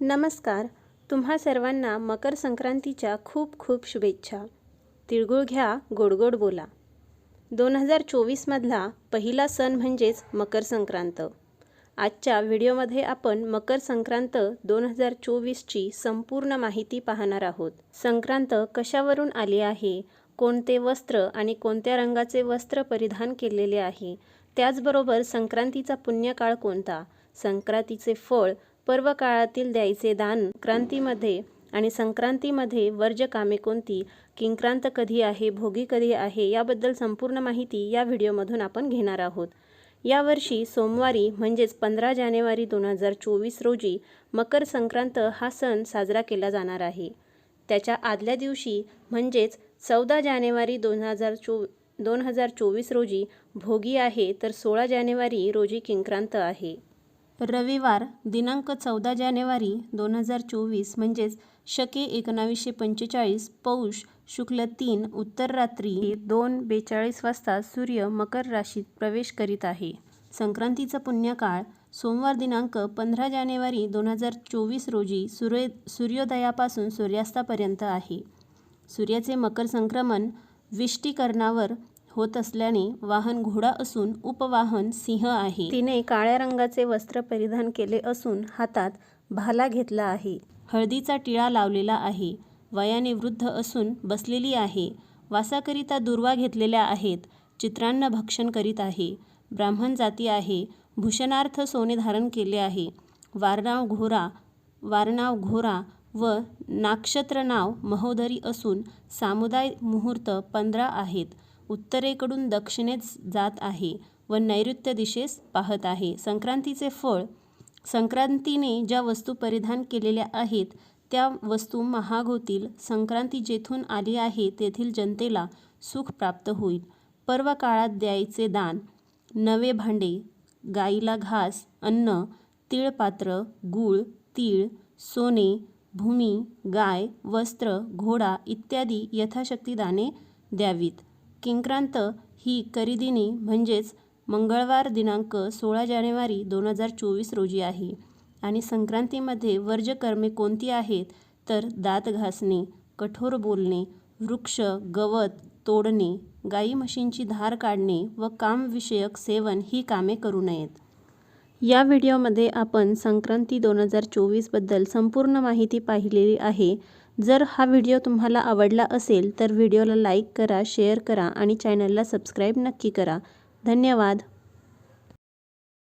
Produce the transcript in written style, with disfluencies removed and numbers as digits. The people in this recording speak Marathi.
नमस्कार. तुम्हा सर्वांना मकर संक्रांतीच्या खूप खूप शुभेच्छा. तिळगुळ घ्या, गोड गोड बोला. 2024मधला पहिला सण म्हणजेच मकर संक्रांत. आजच्या व्हिडिओमध्ये आपण मकर संक्रांत 2024ची संपूर्ण माहिती पाहणार आहोत. संक्रांत कशावरून आली आहे, कोणते वस्त्र आणि कोणत्या रंगाचे वस्त्र परिधान केलेले आहे, त्याचबरोबर संक्रांतीचा पुण्यकाळ कोणता, संक्रांतीचे फळ, पर्व काळातील द्यायचे दान संक्रांतीमध्ये आणि संक्रांतीमध्ये वर्ज्य कामे कोणती, किंक्रांत कधी आहे, भोगी कधी आहे, याबद्दल संपूर्ण माहिती या व्हिडिओमधून आपण घेणार आहोत. यावर्षी सोमवारी म्हणजेच 15 जानेवारी 2024 रोजी मकर संक्रांत हा सण साजरा केला जाणार आहे. त्याच्या आदल्या दिवशी म्हणजेच 14 जानेवारी 2024 रोजी भोगी आहे, तर 16 जानेवारी रोजी किंक्रांत आहे. रविवार दिनांक 14 जानेवारी 2024 म्हणजेच शके 1945 पौष शुक्ल 3 उत्तर रात्री 2:42 वाजता सूर्य मकर राशीत प्रवेश करीत आहे. संक्रांतीचा पुण्यकाळ सोमवार दिनांक 15 जानेवारी 2024 रोजी सूर्योदयापासून सूर्यास्तापर्यंत आहे. सूर्याचे मकर संक्रमण विष्टीकरणावर होत असल्याने वाहन घोडा असून उपवाहन सिंह आहे. तिने काळ्या रंगाचे वस्त्र परिधान केले असून हातात भाला घेतला आहे. हळदीचा टिळा लावलेला आहे. वयाने वृद्ध असून बसलेली आहे. वासाकरिता दुर्वा घेतलेल्या आहेत. चित्रान्न भक्षण करीत आहे. ब्राह्मण जाती आहे. भूषणार्थ सोने धारण केले आहे. वारनाव घोरा व नाक्षत्र नाव महोदरी असून सामुदाय मुहूर्त 15 आहेत. उत्तरेकडून दक्षिणेत जात आहे व नैऋत्य दिशेस पाहत आहे. संक्रांतीचे फळ संक्रांतीने ज्या वस्तू परिधान केलेल्या आहेत त्या वस्तू महाग होतील. संक्रांती जेथून आली आहे तेथील जनतेला सुख प्राप्त होईल. पर्व काळात द्यायचे दान, नवे भांडे, गाईला घास, अन्न, तिळपात्र, गूळ, तीळ, सोने, भूमी, गाय, वस्त्र, घोडा इत्यादी यथाशक्ती दाने द्यावीत. किंक्रांत ही करिदिनी म्हणजेच मंगळवार दिनांक 16 जानेवारी 2024 रोजी आहे आणि संक्रांतीमध्ये वर्ज्य कर्मे कोणती आहेत तर दात घासणे, कठोर बोलणे, वृक्ष गवत तोडणे, गाई म्हशींची धार काढणे व कामविषयक सेवन ही कामे करू नयेत. या व्हिडिओमध्ये आपण संक्रांती 2024 बद्दल संपूर्ण माहिती पाहिलेली आहे. जर हा व्हिडिओ तुम्हाला आवडला असेल तर व्हिडिओला लाईक करा, शेअर करा आणि चॅनलला सबस्क्राईब नक्की करा. धन्यवाद.